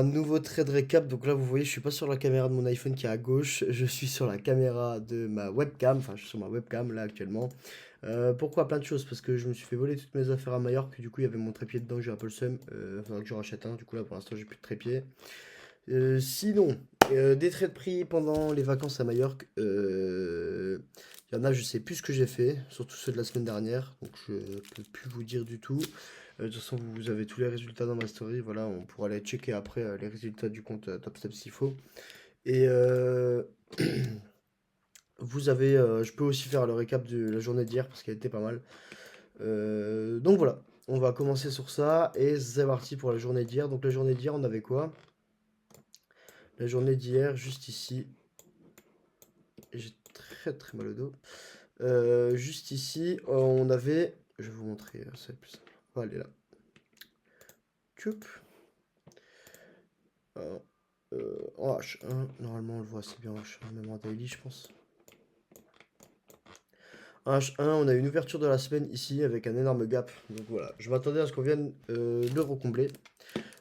Un nouveau trade récap, donc là vous voyez je suis pas sur la caméra de mon iPhone qui est à gauche, je suis sur la caméra de ma webcam, enfin je suis sur ma webcam là actuellement. Pourquoi plein de choses? Parce que je me suis fait voler toutes mes affaires à Majorque, du coup il y avait mon trépied dedans, j'ai un peu le seum, faudra que je rachète un, du coup là pour l'instant j'ai plus de trépied. Sinon, des traits de prix pendant les vacances à Majorque, il y en a je sais plus ce que j'ai fait, surtout ceux de la semaine dernière, donc je peux plus vous dire du tout. De toute façon, vous avez tous les résultats dans ma story. Voilà, on pourra aller checker après les résultats du compte Top Step s'il faut. Et vous avez, je peux aussi faire le récap de la journée d'hier parce qu'elle était pas mal. Donc voilà, on va commencer sur ça et c'est parti pour la journée d'hier. Donc la journée d'hier, on avait quoi? La journée d'hier, juste ici. J'ai très très mal au dos. Juste ici, on avait. Je vais vous montrer, ça va être plus simple. On va aller là. Cup. En H1, normalement on le voit assez bien en H1, même en daily je pense. En H1, on a une ouverture de la semaine ici avec un énorme gap. Donc voilà, je m'attendais à ce qu'on vienne le recombler.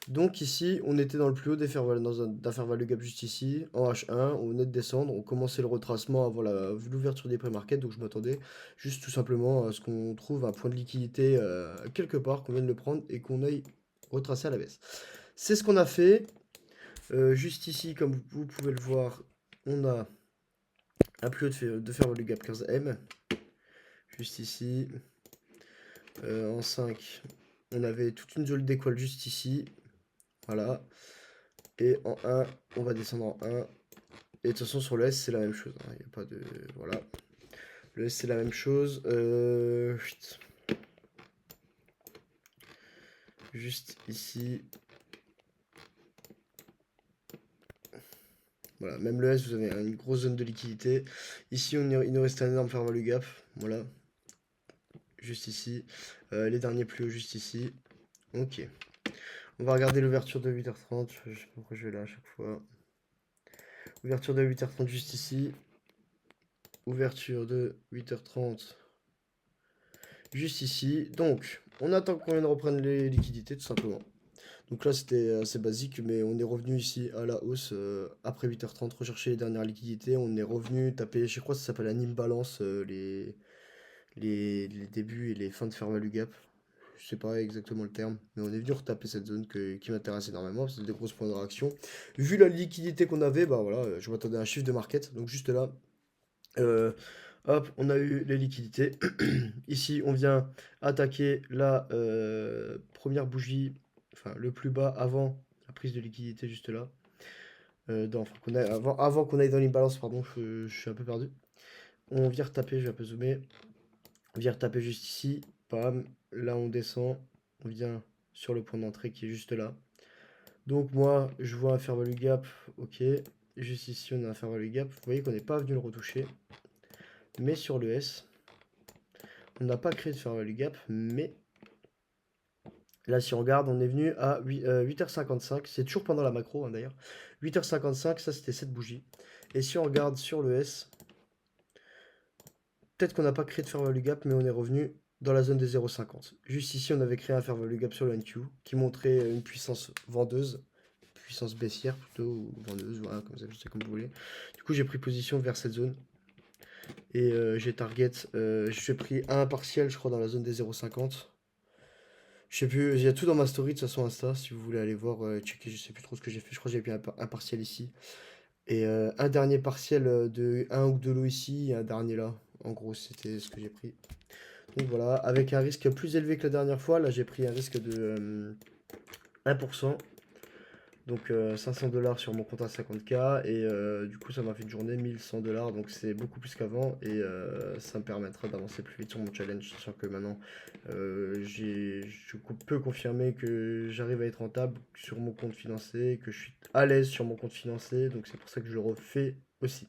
Donc ici, on était dans le plus haut des fair value, d'un fair value gap juste ici. En H1, on venait de descendre, on commençait le retracement avant l'ouverture des pré-market. Donc je m'attendais juste tout simplement à ce qu'on trouve un point de liquidité quelque part, qu'on vienne le prendre et qu'on aille retracer à la baisse. C'est ce qu'on a fait. Juste ici, comme vous pouvez le voir, on a un plus haut de fair value gap 15M. Juste ici. En 5, on avait toute une zone d'équal juste ici. Voilà. Et en 1, on va descendre en 1. Et de toute façon, sur le S, c'est la même chose. Il n'y a pas de. Voilà. Le S, c'est la même chose. Juste ici. Voilà. Même le S, vous avez une grosse zone de liquidité. Ici, il nous reste un énorme fair value gap. Voilà. Juste ici. Les derniers plus hauts, juste ici. Ok. On va regarder l'ouverture de 8h30. Je sais pas pourquoi je vais là à chaque fois. Ouverture de 8h30 juste ici. Ouverture de 8h30 juste ici. Donc, on attend qu'on vienne reprendre les liquidités tout simplement. Donc là, c'était assez basique, mais on est revenu ici à la hausse après 8h30, rechercher les dernières liquidités. On est revenu taper, je crois que ça s'appelle un imbalance, les débuts et les fins de fair value gap. Je sais pas exactement le terme, mais on est venu retaper cette zone qui m'intéresse énormément, c'est des grosses points de réaction. Vu la liquidité qu'on avait, bah voilà, je m'attendais à un chiffre de market, donc juste là, euh, hop, on a eu les liquidités. Ici, on vient attaquer la première bougie, enfin le plus bas avant la prise de liquidité juste là. Enfin, avant qu'on aille dans l'imbalance, pardon, je suis un peu perdu. On vient retaper, je vais un peu zoomer. On vient retaper juste ici. Bam. Là, on descend. On vient sur le point d'entrée qui est juste là. Donc moi, je vois un fair value gap. Ok. Juste ici, on a un fair value gap. Vous voyez qu'on n'est pas venu le retoucher. Mais sur le S, on n'a pas créé de fair value gap. Mais là, si on regarde, on est venu à 8h55. C'est toujours pendant la macro, hein, d'ailleurs. 8h55, ça c'était cette bougie. Et si on regarde sur le S, peut-être qu'on n'a pas créé de fair value gap, mais on est revenu dans la zone des 0,50. Juste ici, on avait créé un fair value gap sur le NQ qui montrait une puissance vendeuse, puissance baissière plutôt, ou vendeuse, voilà, comme ça, je sais comme vous voulez. Du coup, j'ai pris position vers cette zone et j'ai target. J'ai pris un partiel, je crois, dans la zone des 0,50. Je sais plus, il y a tout dans ma story de toute façon Insta, si vous voulez aller voir, checker, je sais plus trop ce que j'ai fait. Je crois que j'ai pris un partiel ici. Et un dernier partiel de un ou de l'eau ici et un dernier là. En gros, c'était ce que j'ai pris. Donc voilà, avec un risque plus élevé que la dernière fois. Là, j'ai pris un risque de 1%. Donc 500 $ sur mon compte à 50K. Et du coup, ça m'a fait une journée 1100 $. Donc c'est beaucoup plus qu'avant. Et ça me permettra d'avancer plus vite sur mon challenge. Sachant que maintenant, je peux confirmer que j'arrive à être rentable sur mon compte financier. Que je suis à l'aise sur mon compte financier. Donc c'est pour ça que je le refais aussi.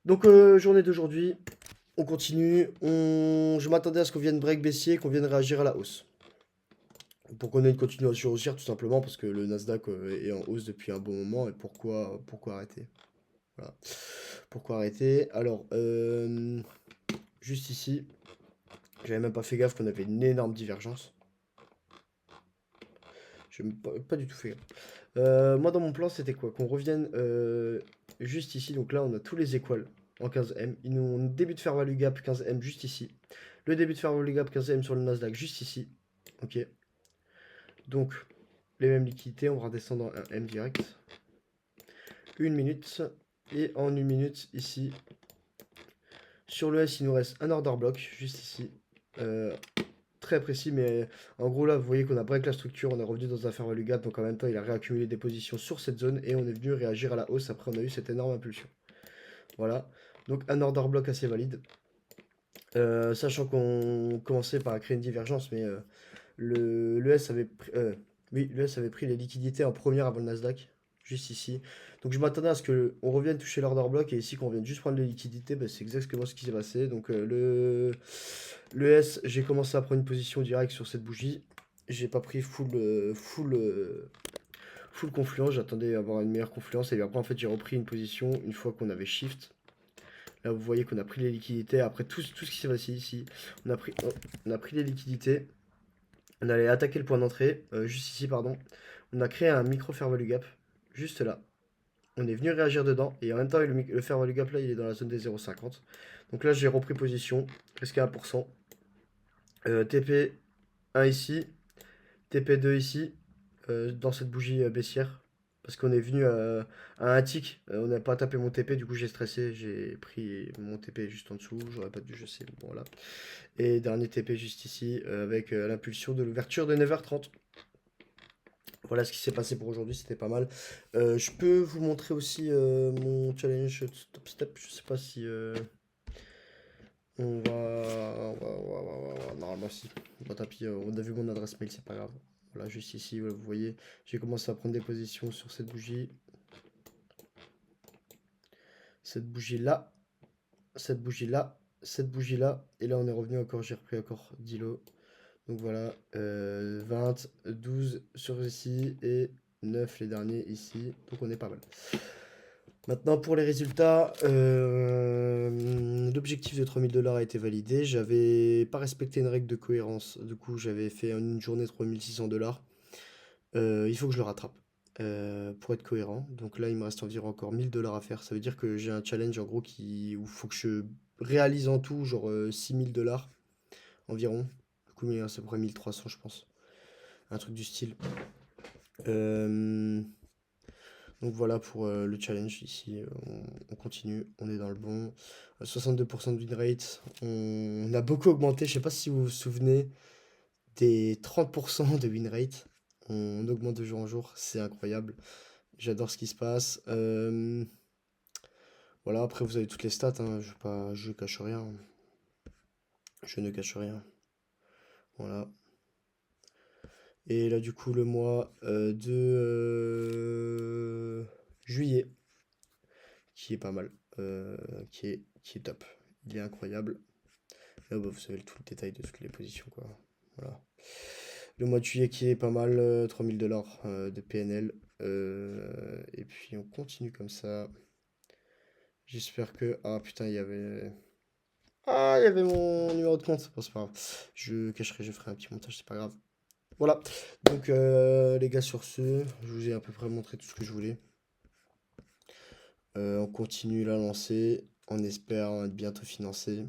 Donc journée d'aujourd'hui. On continue. Je m'attendais à ce qu'on vienne break baissier, qu'on vienne réagir à la hausse. Pour qu'on ait une continuation haussière, tout simplement, parce que le Nasdaq est en hausse depuis un bon moment. Et pourquoi arrêter? Voilà. Pourquoi arrêter? Alors, juste ici, j'avais même pas fait gaffe qu'on avait une énorme divergence. Je n'ai pas du tout fait gaffe. Moi, dans mon plan, c'était quoi? Qu'on revienne juste ici. Donc là, on a tous les équals en 15M. Ils nous ont début de fair value gap 15M juste ici. Le début de fair value gap 15M sur le Nasdaq juste ici. Ok. Donc, les mêmes liquidités. On va redescendre en 1M direct. 1 minute. Et en 1 minute, ici, sur le S, il nous reste un order block juste ici. Très précis, mais en gros là vous voyez qu'on a break la structure, on est revenu dans un fair value gap, donc en même temps il a réaccumulé des positions sur cette zone et on est venu réagir à la hausse après on a eu cette énorme impulsion. Voilà, donc un order block assez valide. Sachant qu'on commençait par créer une divergence, mais le S avait pris, oui, le S avait pris les liquidités en première avant le Nasdaq, juste ici. Donc je m'attendais à ce qu'on revienne toucher l'order block et ici qu'on vienne juste prendre les liquidités, bah, c'est exactement ce qui s'est passé. Donc le S, j'ai commencé à prendre une position directe sur cette bougie. J'ai pas pris full confluence, j'attendais à avoir une meilleure confluence et puis après en fait j'ai repris une position une fois qu'on avait shift. Là vous voyez qu'on a pris les liquidités, après tout ce qui s'est passé ici, on a pris les liquidités. On allait attaquer le point d'entrée, juste ici, pardon. On a créé un micro fair value gap, juste là. On est venu réagir dedans, et en même temps, le fair value gap là, il est dans la zone des 0,50. Donc là, j'ai repris position, presque à 1%. TP 1 ici, TP 2 ici, dans cette bougie baissière. Parce qu'on est venu à un tick, on n'a pas tapé mon TP, du coup j'ai stressé, j'ai pris mon TP juste en dessous, j'aurais pas dû, je sais, bon voilà. Et dernier TP juste ici, avec l'impulsion de l'ouverture de 9h30. Voilà ce qui s'est passé pour aujourd'hui, c'était pas mal. Je peux vous montrer aussi mon challenge Top Step. Je sais pas si normalement si. Bon, tant pis, on a vu mon adresse mail, c'est pas grave. Voilà, juste ici, vous voyez, j'ai commencé à prendre des positions sur cette bougie. Cette bougie là, cette bougie là, cette bougie là. Et là, on est revenu encore, j'ai repris encore 10 lots. Donc voilà, 20, 12 sur ici et 9 les derniers ici. Donc on est pas mal. Maintenant pour les résultats, l'objectif de 3000 $ a été validé. J'avais pas respecté une règle de cohérence. Du coup j'avais fait une journée 3600 $. Il faut que je le rattrape pour être cohérent. Donc là il me reste environ encore 1000 $ à faire. Ça veut dire que j'ai un challenge en gros où il faut que je réalise en tout genre 6000 $ environ. Du coup c'est à peu près 1300 je pense. Un truc du style. Donc voilà pour le challenge ici, on continue, on est dans le bon. 62% de win rate, on a beaucoup augmenté, je sais pas si vous vous souvenez des 30% de win rate. On augmente de jour en jour, c'est incroyable. J'adore ce qui se passe. Voilà, après vous avez toutes les stats, hein, je cache rien. Je ne cache rien. Voilà. Et là du coup le mois de juillet, qui est pas mal, qui est top. Il est incroyable. Là, bah, vous avez tout le détail de toutes les positions, quoi. Voilà. Le mois de juillet qui est pas mal, 3000 $ de PNL. Et puis on continue comme ça. J'espère que... Ah putain, il y avait... Ah, il y avait mon numéro de compte. Bon, c'est pas grave. Je cacherai, je ferai un petit montage, c'est pas grave. Voilà. Donc les gars, sur ce, je vous ai à peu près montré tout ce que je voulais. On continue la lancée. On espère être bientôt financé.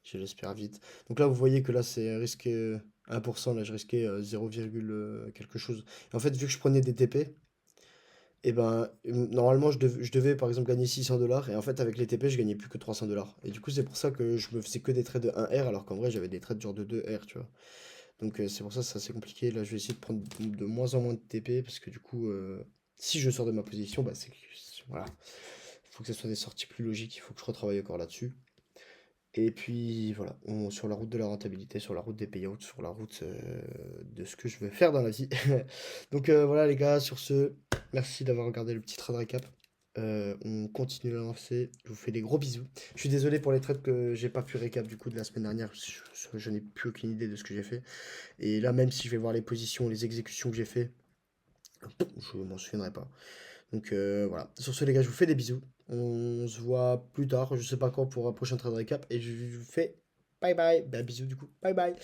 Je l'espère vite. Donc là, vous voyez que là, c'est risqué 1%. Là, je risquais 0, quelque chose. Et en fait, vu que je prenais des TP, et ben, normalement, je devais, par exemple gagner 600 $. Et en fait, avec les TP, je gagnais plus que 300 $. Et du coup, c'est pour ça que je me faisais que des trades de 1R, alors qu'en vrai, j'avais des trades genre de 2R, tu vois. Donc c'est pour ça que c'est assez compliqué. Là, je vais essayer de prendre de moins en moins de TP, parce que du coup, si je sors de ma position, bah, voilà. Il faut que ce soit des sorties plus logiques. Il faut que je retravaille encore là-dessus. Et puis voilà, sur la route de la rentabilité, sur la route des payouts, sur la route de ce que je veux faire dans la vie. Donc voilà les gars, sur ce, merci d'avoir regardé le petit trade récap. On continue à lancer, je vous fais des gros bisous. Je suis désolé pour les trades que j'ai pas pu récap du coup de la semaine dernière, je n'ai plus aucune idée de ce que j'ai fait. Et là même si je vais voir les positions, les exécutions que j'ai fait, je m'en souviendrai pas. Donc voilà. Sur ce les gars, je vous fais des bisous. On se voit plus tard, je sais pas quand pour un prochain trade récap. Et je vous fais bye bye. Bah bisous du coup. Bye bye.